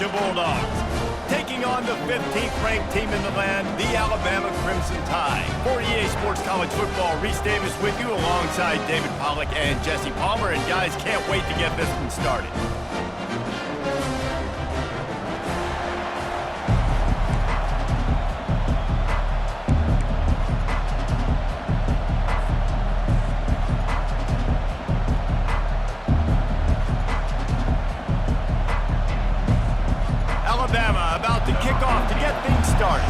Georgia Bulldogs. Taking on the 15th ranked team in the land, the Alabama Crimson Tide. For EA Sports College Football, Reese Davis with you alongside David Pollack and Jesse Palmer. And guys, can't wait to get this one started. Alabama about to kick off to get things started.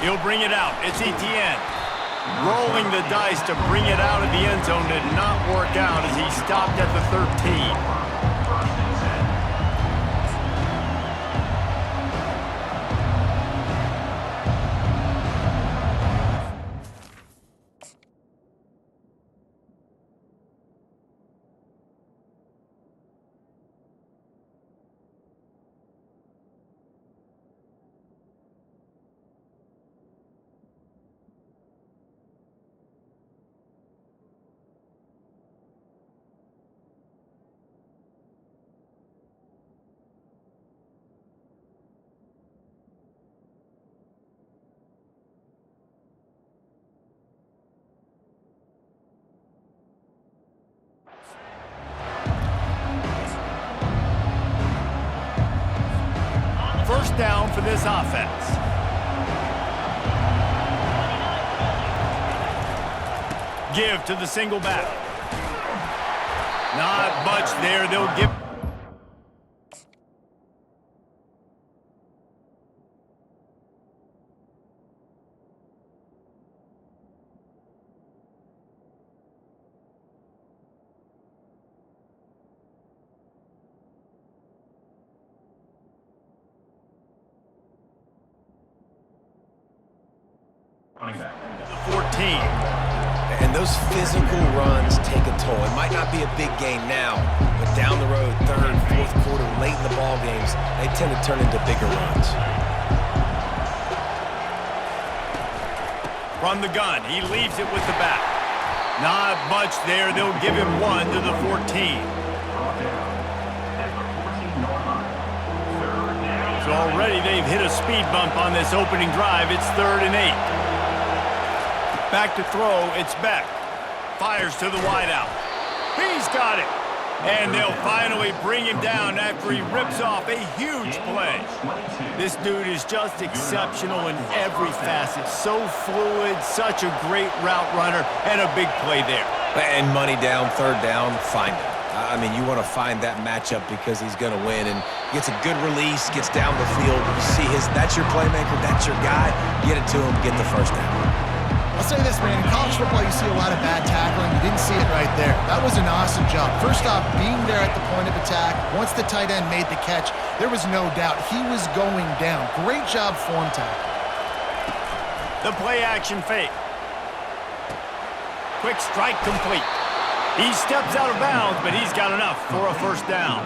He'll bring it out. It's Etienne. Rolling the dice to bring it out of the end zone did not work out as he stopped at the 13. First down for this offense. Give to the single back. Not much there. They'll give. The 14. And those physical runs take a toll. It might not be a big game now, but down the road, third, fourth quarter, late in the ball games, they tend to turn into bigger runs. From the gun, he leaves it with the back. Not much there. They'll give him one to the 14. So already they've hit a speed bump on this opening drive. It's 3rd and 8. Back to throw, it's Beck. Fires to the wideout. He's got it. And they'll finally bring him down after he rips off a huge play. This dude is just exceptional in every facet. So fluid, such a great route runner, and a big play there. And money down, third down, find him. I mean, you want to find that matchup because he's going to win. And gets a good release, gets down the field. You see that's your playmaker, that's your guy. Get it to him, get the first down. I'll say this, man. In college football, you see a lot of bad tackling. You didn't see it right there. That was an awesome job. First off, being there at the point of attack. Once the tight end made the catch, there was no doubt he was going down. Great job form tackle. The play-action fake. Quick strike complete. He steps out of bounds, but he's got enough for a first down.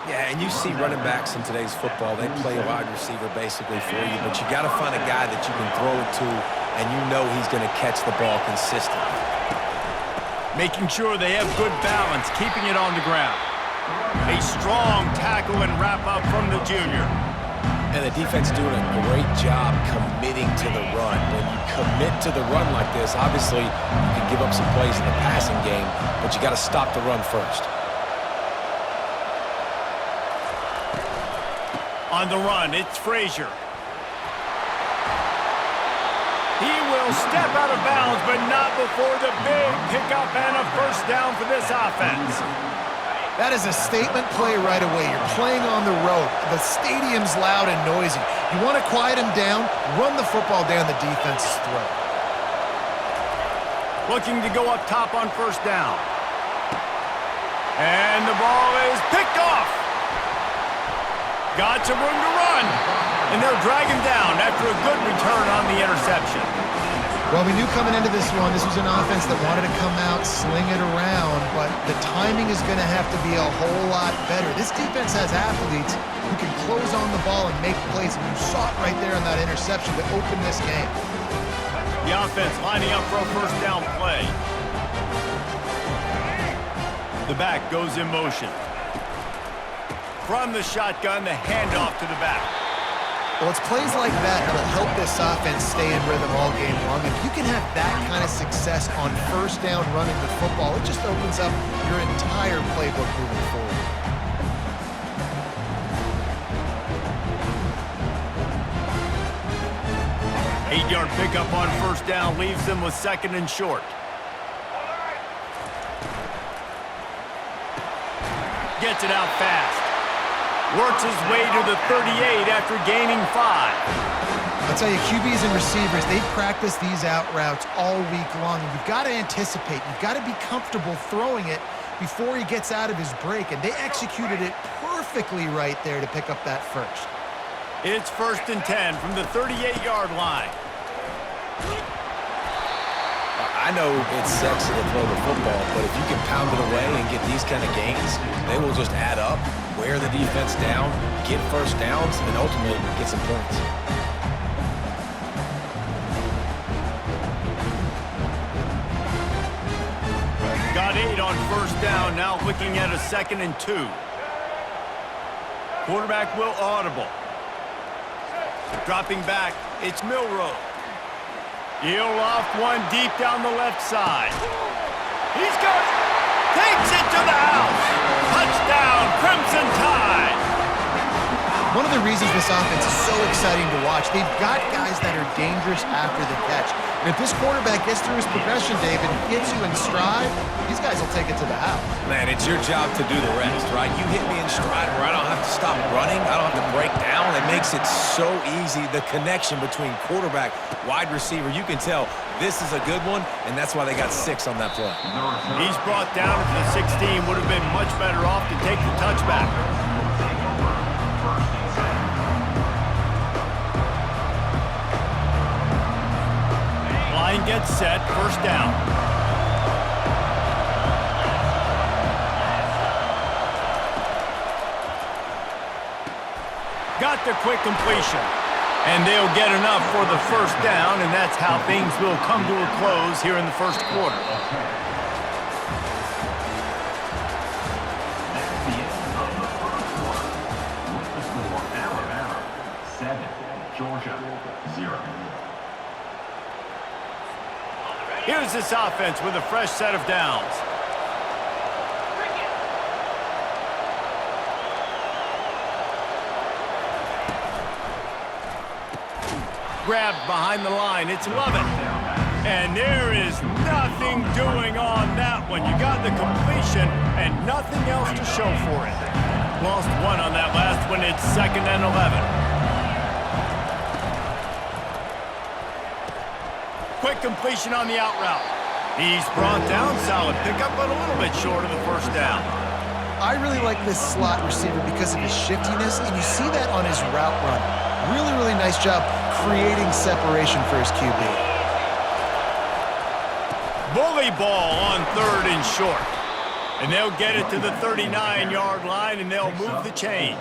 Yeah, and you see running backs in today's football, they play a wide receiver basically for you, but you got to find a guy that you can throw it to, and you know he's going to catch the ball consistently. Making sure they have good balance, keeping it on the ground. A strong tackle and wrap-up from the junior. And the defense doing a great job committing to the run. When you commit to the run like this, obviously you can give up some plays in the passing game, but you got to stop the run first. On the run, it's Frazier. He will step out of bounds, but not before the big pickup and a first down for this offense. That is a statement play right away. You're playing on the road. The stadium's loud and noisy. You want to quiet him down, run the football down the defense's throat. Looking to go up top on first down. And the ball is picked off. Got some room to run. And they'll drag him down after a good return on the interception. Well, we knew coming into this one, this was an offense that wanted to come out, sling it around, but the timing is going to have to be a whole lot better. This defense has athletes who can close on the ball and make plays, and you saw it right there in that interception to open this game. The offense lining up for a first down play. The back goes in motion. From the shotgun, the handoff to the back. Well, it's plays like that that'll help this offense stay in rhythm all game long. If you can have that kind of success on first down running the football, it just opens up your entire playbook moving forward. Eight-yard pickup on first down leaves them with second and short. Gets it out fast. Works his way to the 38 after gaining 5. I'll tell you, QBs and receivers, they practice these out routes all week long. And you've got to anticipate. You've got to be comfortable throwing it before he gets out of his break. And they executed it perfectly right there to pick up that first. It's 1st and 10 from the 38-yard line. I know it's sexy to throw the football, but if you can pound it away and get these kind of gains, they will just add up, wear the defense down, get first downs, and ultimately get some points. Got 8 on first down, now looking at a 2nd and 2. Quarterback will audible. Dropping back, it's Milroe. He'll loft one deep down the left side. He's got it. Takes it to the house. Touchdown, Crimson Tide. One of the reasons this offense is so exciting to watch, they've got guys that are dangerous after the catch. And if this quarterback gets through his progression, David, gets you in stride, these guys will take it to the house. Man, it's your job to do the rest, right? You hit me in stride where I don't have to stop running. I don't have to break down. It makes it so easy. The connection between quarterback, wide receiver, you can tell this is a good one, and that's why they got 6 on that play. He's brought down to the 16. Would have been much better off to take the touchback. Line gets set, first down. Got the quick completion. And they'll get enough for the first down, and that's how things will come to a close here in the first quarter. Alabama 7, Georgia 0. Here's this offense with a fresh set of downs. Grabbed behind the line. It's Lovett. And there is nothing doing on that one. You got the completion and nothing else to show for it. Lost 1 on that last one. It's 2nd and 11. Quick completion on the out route. He's brought down. Solid pickup, but a little bit short of the first down. I really like this slot receiver because of his shiftiness, and you see that on his route run. Really, really nice job creating separation for his QB. Bully ball on 3rd and short. And they'll get it to the 39-yard line, and they'll move the chains.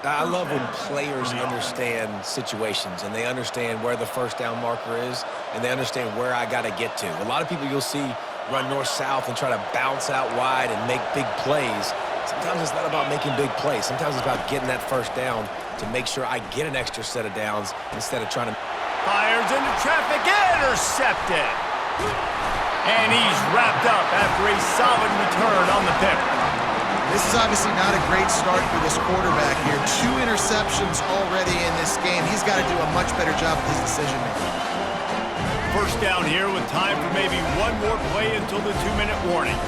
I love when players understand situations and they understand where the first down marker is and they understand where I got to get to. A lot of people you'll see run north-south and try to bounce out wide and make big plays. Sometimes it's not about making big plays. Sometimes it's about getting that first down to make sure I get an extra set of downs instead of trying to... Fires into traffic, intercepted. And he's wrapped up after a solid return on the pick. This is obviously not a great start for this quarterback here. 2 interceptions already in this game. He's got to do a much better job with his decision-making. First down here with time for maybe one more play until the 2-minute warning.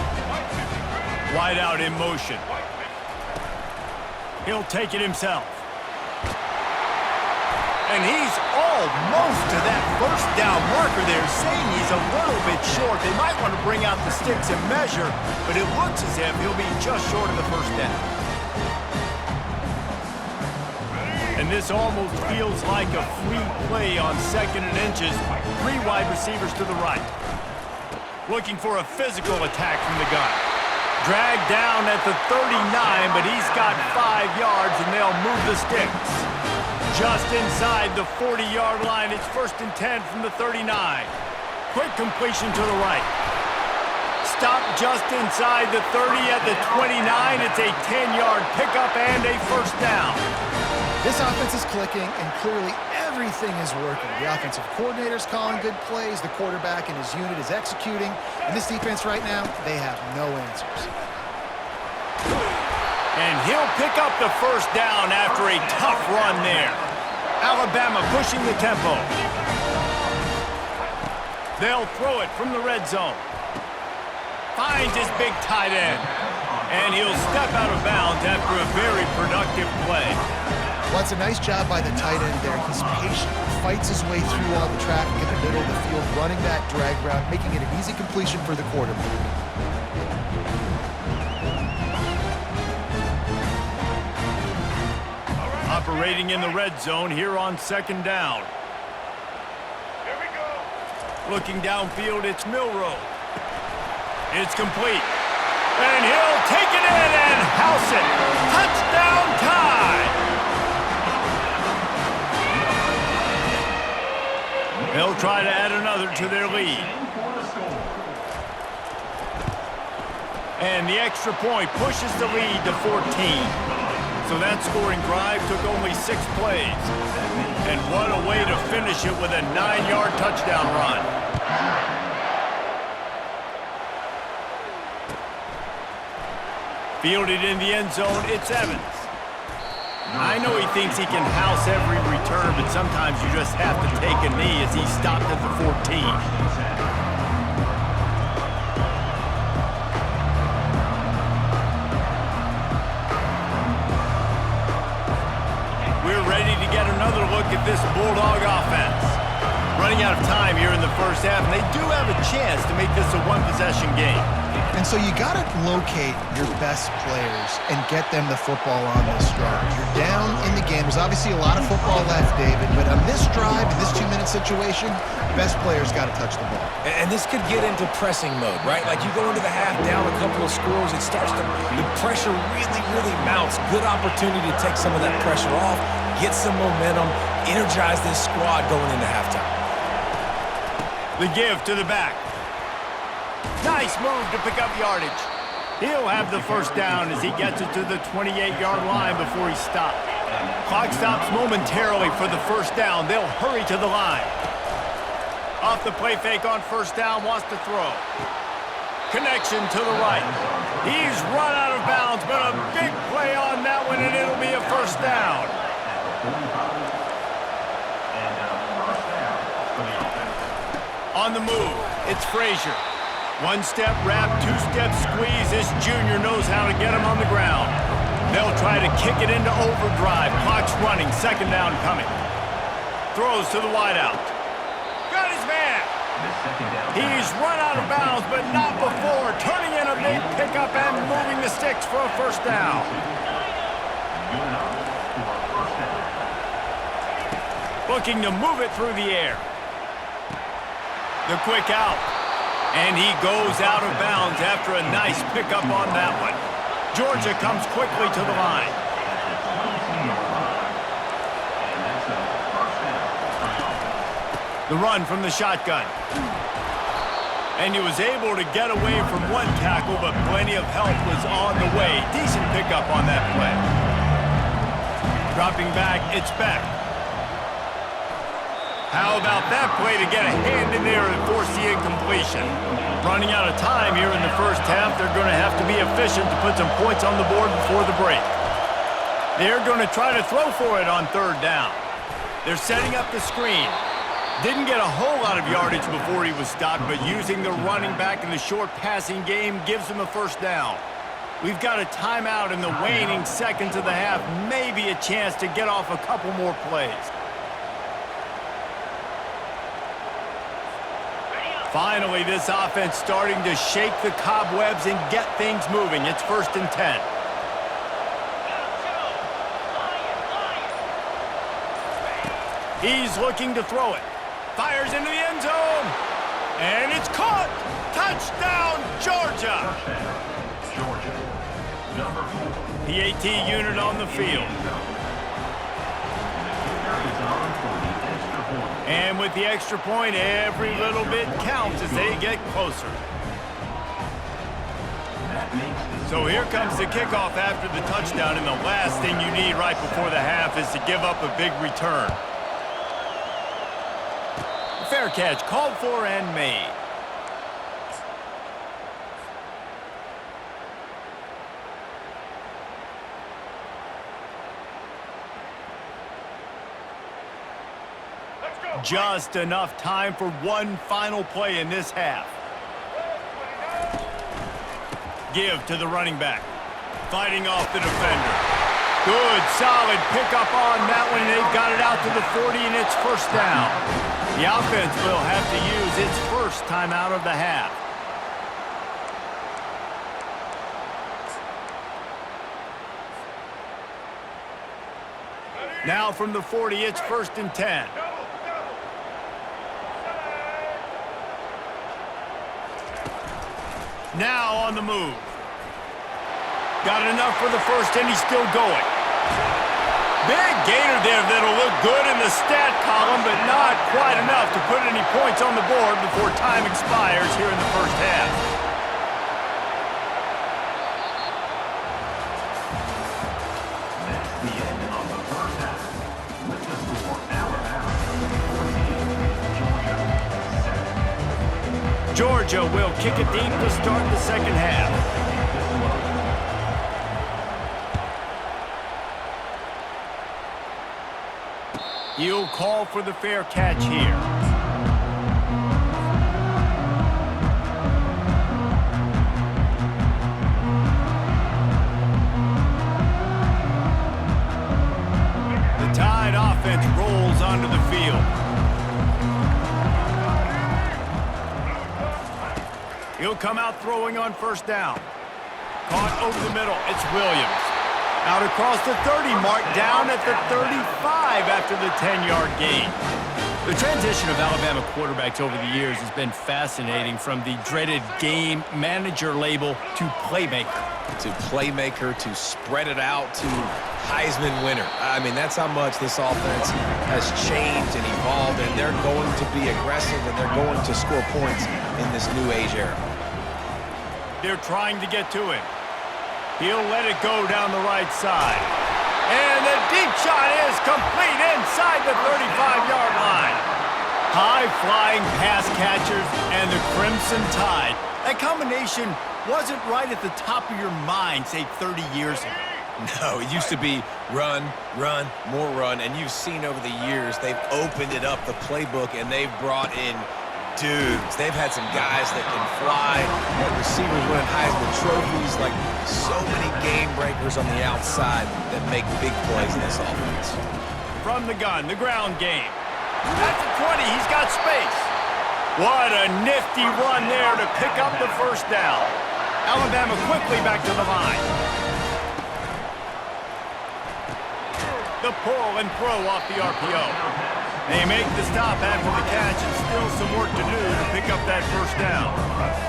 Wide out in motion. He'll take it himself. And he's almost to that first down marker there, saying he's a little bit short. They might want to bring out the sticks and measure, but it looks as if he'll be just short of the first down. And this almost feels like a free play on 2nd and inches. 3 wide receivers to the right. Looking for a physical attack from the gun. Dragged down at the 39, but he's got 5 yards, and they'll move the sticks. Just inside the 40-yard line, it's 1st and 10 from the 39. Quick completion to the right. stop just inside the 30 at the 29. It's a 10-yard pickup and a first down. This offense is clicking, and clearly everything is working. The offensive coordinator's calling good plays, the quarterback and his unit is executing, and this defense right now, they have no answers. And he'll pick up the first down after a tough run there. Alabama pushing the tempo. They'll throw it from the red zone. Finds his big tight end. And he'll step out of bounds after a very productive play. Well, it's a nice job by the tight end there. He's patient, fights his way through all the traffic in the middle of the field, running that drag route, making it an easy completion for the quarterback. Operating in the red zone here on second down. Here we go. Looking downfield, it's Milroe. It's complete. And he'll take it in and house it. Touchdown tie. They'll try to add another to their lead. And the extra point pushes the lead to 14. So that scoring drive took only 6 plays. And what a way to finish it with a 9-yard touchdown run. Fielded in the end zone, it's Evans. I know he thinks he can house every return, but sometimes you just have to take a knee as he stopped at the 14. Get another look at this Bulldog offense. Running out of time here in the first half, and they do have a chance to make this a one-possession game. And so you got to locate your best players and get them the football on this drive. You're down in the game. There's obviously a lot of football left, David, but on this drive, in this 2-minute situation, best players got to touch the ball. And this could get into pressing mode, right? Like you go into the half down a couple of scores, it starts to, the pressure really mounts. Good opportunity to take some of that pressure off, get some momentum, energize this squad going into halftime. The give to the back. Nice move to pick up yardage. He'll have the first down as he gets it to the 28-yard line before he stopped. Clock stops momentarily for the first down. They'll hurry to the line. Off the play fake on first down, wants to throw. Connection to the right. He's run out of bounds, but a big play on that one, and it'll be a first down. On the move, it's Frazier. One-step wrap, two-step squeeze. This junior knows how to get him on the ground. They'll try to kick it into overdrive. Clock's running, second down coming. Throws to the wideout. Got his man. He's run out of bounds, but not before. Turning in a big pickup and moving the sticks for a first down. Looking to move it through the air. The quick out. And he goes out of bounds after a nice pickup on that one. Georgia comes quickly to the line. The run from the shotgun. And he was able to get away from one tackle, but plenty of help was on the way. Decent pickup on that play. Dropping back, it's Beck. How about that play to get a hand in there and force the incompletion? Running out of time here in the first half, they're going to have to be efficient to put some points on the board before the break. They're going to try to throw for it on third down. They're setting up the screen. Didn't get a whole lot of yardage before he was stopped, but using the running back in the short passing game gives him a first down. We've got a timeout in the waning seconds of the half, maybe a chance to get off a couple more plays. Finally, this offense starting to shake the cobwebs and get things moving. It's 1st and 10. He's looking to throw it. Fires into the end zone. And it's caught. Touchdown, Georgia. PAT unit on the field. And with the extra point, every little bit counts as they get closer. So here comes the kickoff after the touchdown, and the last thing you need right before the half is to give up a big return. Fair catch called for and made. Just enough time for one final play in this half. Give to the running back. Fighting off the defender. Good, solid pickup on that one. They've got it out to the 40, and it's first down. The offense will have to use its first timeout of the half. Now from the 40, it's 1st and 10. Now on the move. Got enough for the first, and he's still going. Big gainer there that'll look good in the stat column, but not quite enough to put any points on the board before time expires here in the first half. That's the end of the first half. With the score, Alabama 14, Georgia 7. Georgia will kick it deep to start the second half. He'll call for the fair catch here. The Tide offense rolls onto the field. He'll come out throwing on first down. Caught over the middle. It's Williams. Out across the 30, marked down at the 35 after the 10-yard gain. The transition of Alabama quarterbacks over the years has been fascinating, from the dreaded game manager label to playmaker. To playmaker, to spread it out, to Heisman winner. I mean, that's how much this offense has changed and evolved, and they're going to be aggressive, and they're going to score points in this new age era. They're trying to get to him. He'll let it go down the right side. And the deep shot is complete inside the 35-yard line. High-flying pass catchers and the Crimson Tide. That combination wasn't right at the top of your mind, say, 30 years ago. No, it used to be run, run, more run, and you've seen over the years they've opened it up, the playbook, and they've brought in dudes. They've had some guys that can fly, had receivers winning Heisman trophies, like so many game breakers on the outside that make big plays in this offense. From the gun, the ground game. At the 20, he's got space. What a nifty run there to pick up the first down. Alabama quickly back to the line. The pull and throw off the RPO. They make the stop after the catch, and still some work to do to pick up that first down.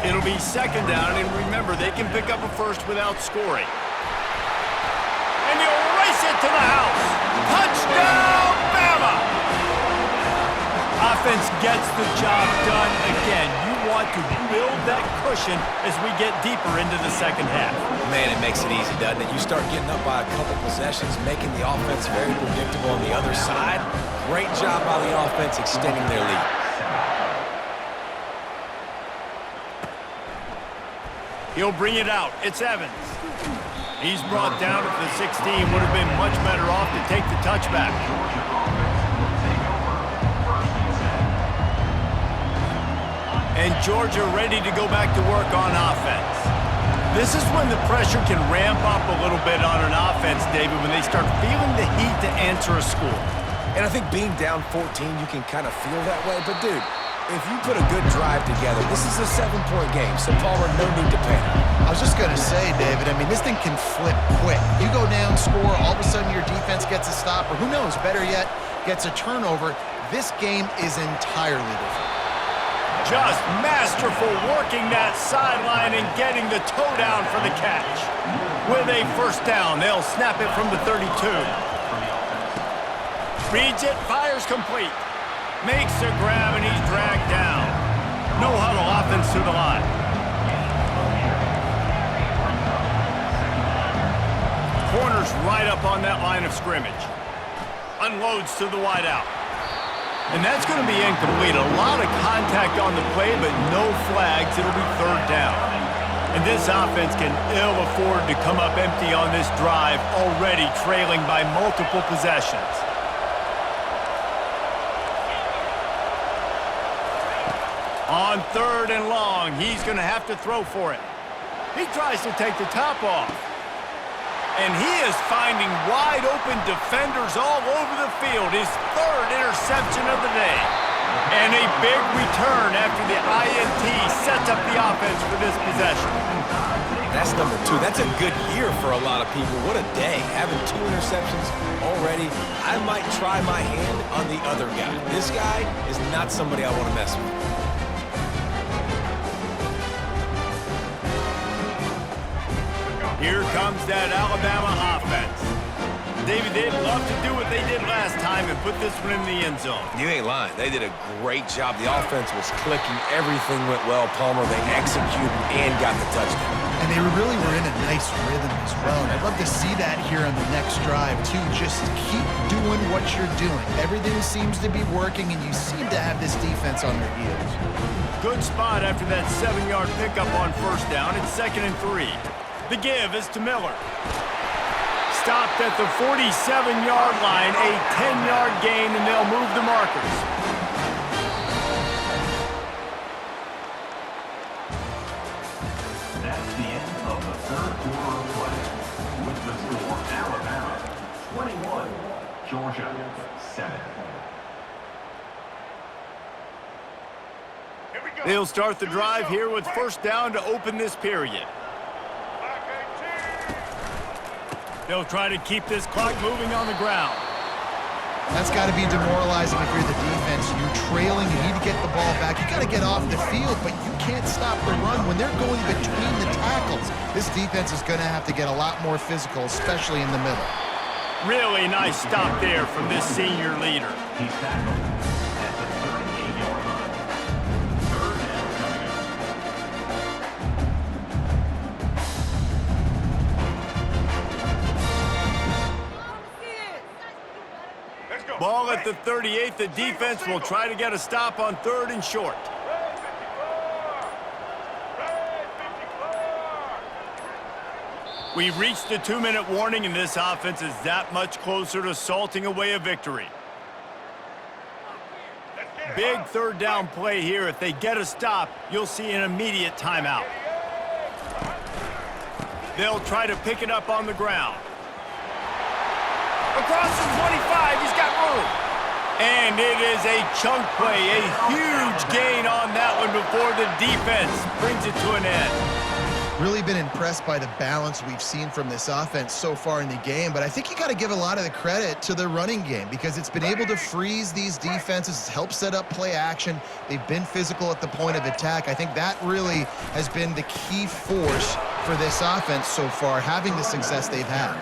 It'll be second down, and remember, they can pick up a first without scoring. And he'll race it to the house. Touchdown, Bama! Offense gets the job done again. You want to build that cushion as we get deeper into the second half. Man, it makes it easy, doesn't it? You start getting up by a couple possessions, making the offense very predictable on the other side. Great job by the offense extending their lead. He'll bring it out. It's Evans. He's brought down at the 16. Would have been much better off to take the touchback. And Georgia ready to go back to work on offense. This is when the pressure can ramp up a little bit on an offense, David, when they start feeling the heat to answer a score. And I think being down 14, you can kind of feel that way. But, dude, if you put a good drive together, this is a 7-point game, so Palmer, no need to panic. I was just going to say, David, I mean, this thing can flip quick. You go down, score, all of a sudden your defense gets a stop, or who knows, better yet, gets a turnover. This game is entirely different. Just masterful working that sideline and getting the toe down for the catch. With a first down, they'll snap it from the 32. Reads it, fires complete. Makes a grab, and he's dragged down. No huddle offense to the line. defenders right up on that line of scrimmage. Unloads to the wideout. And that's going to be incomplete. A lot of contact on the play, but no flags. It'll be third down. And this offense can ill afford to come up empty on this drive, already trailing by multiple possessions. On third and long, he's going to have to throw for it. He tries to take the top off. And he is finding wide open defenders all over the field. His third interception of the day. And a big return after the INT sets up the offense for this possession. That's number 2. That's a good year for a lot of people. What a day. Having 2 interceptions already. I might try my hand on the other guy. This guy is not somebody I want to mess with. Here comes that Alabama offense. David, they'd love to do what they did last time and put this one in the end zone. You ain't lying. They did a great job. The offense was clicking. Everything went well, Palmer. They executed and got the touchdown. And they really were in a nice rhythm as well. And I'd love to see that here on the next drive, too. Just keep doing what you're doing. Everything seems to be working, and you seem to have this defense on their heels. Good spot after that 7-yard pickup on first down. It's 2nd and 3. The give is to Miller. Stopped at the 47-yard line, a 10-yard gain, and they'll move the markers. That's the end of the third quarter of play. With the score, Alabama 21, Georgia 7. Here we go. They'll start the drive here with first down to open this period. They'll try to keep this clock moving on the ground. That's got to be demoralizing if you're the defense. You're trailing, you need to get the ball back. You got to get off the field, but you can't stop the run when they're going between the tackles. This defense is going to have to get a lot more physical, especially in the middle. Really nice stop there from this senior leader. He's tackled at the 38-yard line. Third down coming up. Let's go. Ball at the 38. The defense will try to get a stop on 3rd and short. We've reached the 2-minute warning, and this offense is that much closer to salting away a victory. Big third down play here. If they get a stop, you'll see an immediate timeout. They'll try to pick it up on the ground. Across the 25, he's got room. And it is a chunk play, a huge gain on that one before the defense brings it to an end. Really been impressed by the balance we've seen from this offense so far in the game, but I think you got to give a lot of the credit to the running game because it's been able to freeze these defenses, help set up play action. They've been physical at the point of attack. I think that really has been the key force for this offense so far, having the success they've had.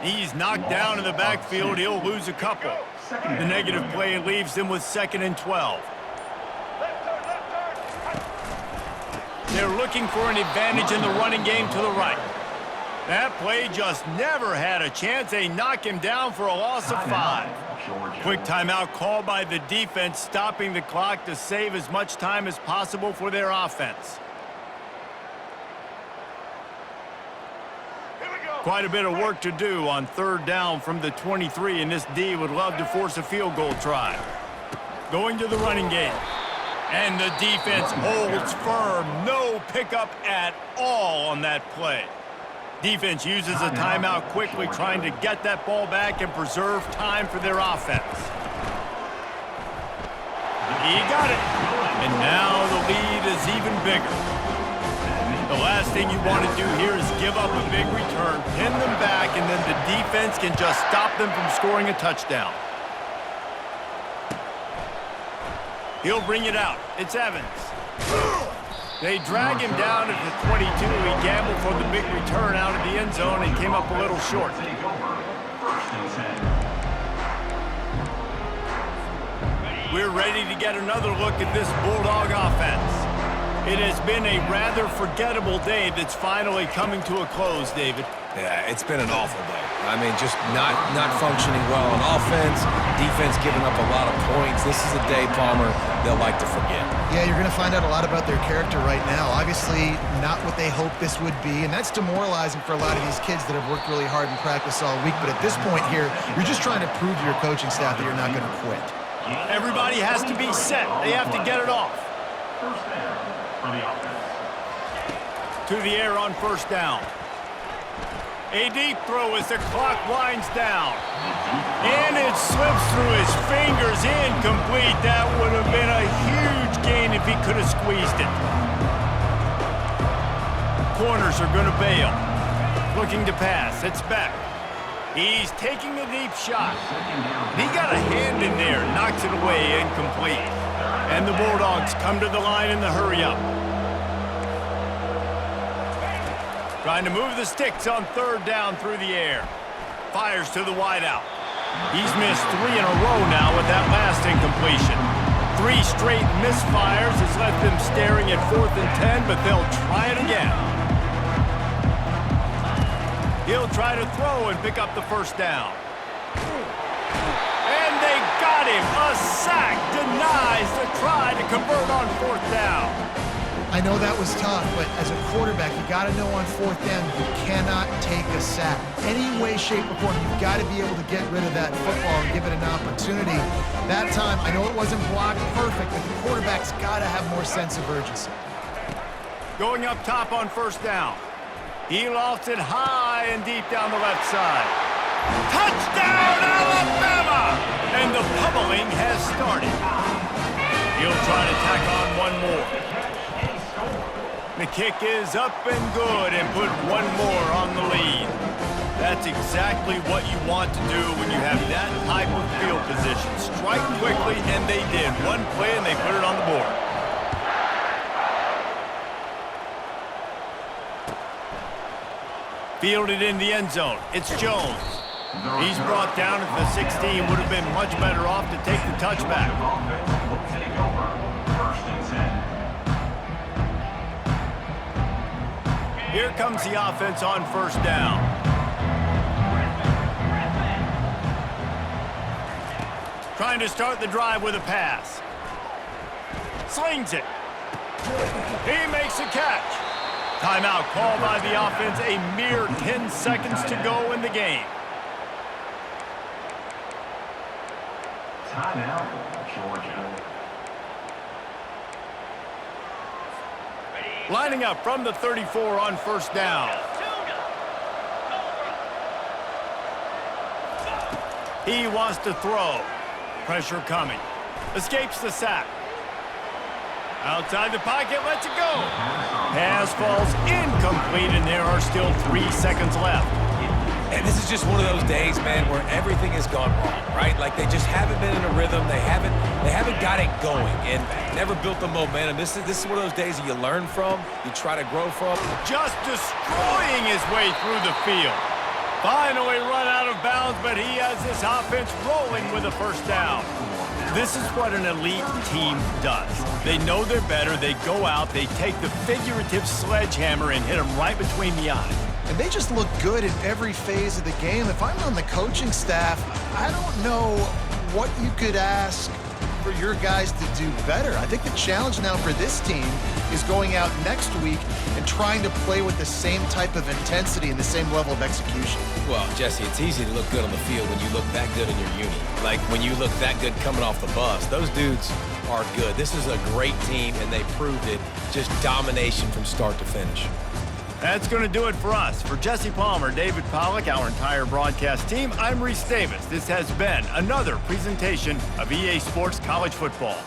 He's knocked down in the backfield. He'll lose a couple. The negative play leaves them with 2nd and 12. They're looking for an advantage in the running game to the right. That play just never had a chance. They knock him down for a loss of 5. Quick timeout called by the defense, stopping the clock to save as much time as possible for their offense. Quite a bit of work to do on 3rd down from the 23, and this D would love to force a field goal try. Going to the running game. And the defense holds firm. No pickup at all on that play. Defense uses a timeout quickly, trying to get that ball back and preserve time for their offense. He got it. And now the lead is even bigger. The last thing you want to do here is give up a big return, pin them back, and then the defense can just stop them from scoring a touchdown. He'll bring it out. It's Evans. They drag him down at the 22. He gambled for the big return out of the end zone and came up a little short. We're ready to get another look at this Bulldog offense. It has been a rather forgettable day that's finally coming to a close, David. Yeah, it's been an awful day. I mean, just not functioning well on offense, defense giving up a lot of points. This is a day, Palmer, they'll like to forget. Yeah, you're going to find out a lot about their character right now. Obviously, not what they hoped this would be, and that's demoralizing for a lot of these kids that have worked really hard in practice all week. But at this point here, you're just trying to prove to your coaching staff that you're not going to quit. Everybody has to be set. They have to get it off. First down for the offense. To the air on first down. A deep throw as the clock winds down. And it slips through his fingers, incomplete. That would have been a huge gain if he could have squeezed it. Corners are going to bail. Looking to pass. It's back. He's taking a deep shot. He got a hand in there, knocks it away, incomplete. And the Bulldogs come to the line in the hurry-up. Trying to move the sticks on third down through the air. Fires to the wideout. He's missed 3 in a row now with that last incompletion. 3 straight misfires has left them staring at 4th and 10, but they'll try it again. He'll try to throw and pick up the first down. And they got him. A sack denies the try to convert on 4th down. I know that was tough, but as a quarterback, you got to know on 4th down you cannot take a sack. Any way, shape, or form, you've got to be able to get rid of that football and give it an opportunity. That time, I know it wasn't blocked perfect, but the quarterback's got to have more sense of urgency. Going up top on first down. He lofts it high and deep down the left side. Touchdown, Alabama! And the pummeling has started. He'll try to tack on one more. The kick is up and good and put one more on the lead. That's exactly what you want to do when you have that type of field position. Strike quickly, and they did. One play, and they put it on the board. Fielded in the end zone. It's Jones. He's brought down at the 16. Would have been much better off to take the touchback. Here comes the offense on first down. Trying to start the drive with a pass. Slings it. He makes a catch. Timeout called by the offense. A mere 10 seconds to go in the game. Timeout, Georgia. Lining up from the 34 on first down. He wants to throw. Pressure coming. Escapes the sack. Outside the pocket, lets it go. Pass falls incomplete, and there are still 3 seconds left. And this is just one of those days, man, where everything has gone wrong, right? Like they just haven't been in a rhythm. They haven't got it going and never built the momentum. This is one of those days that you learn from, you try to grow from. Just destroying his way through the field. Finally run out of bounds, but he has this offense rolling with a first down. This is what an elite team does. They know they're better. They go out, they take the figurative sledgehammer and hit them right between the eyes. And they just look good in every phase of the game. If I'm on the coaching staff, I don't know what you could ask for your guys to do better. I think the challenge now for this team is going out next week and trying to play with the same type of intensity and the same level of execution. Well, Jesse, it's easy to look good on the field when you look that good in your uni. Like when you look that good coming off the bus. Those dudes are good. This is a great team, and they proved it. Just domination from start to finish. That's going to do it for us. For Jesse Palmer, David Pollack, our entire broadcast team, I'm Reese Davis. This has been another presentation of EA Sports College Football.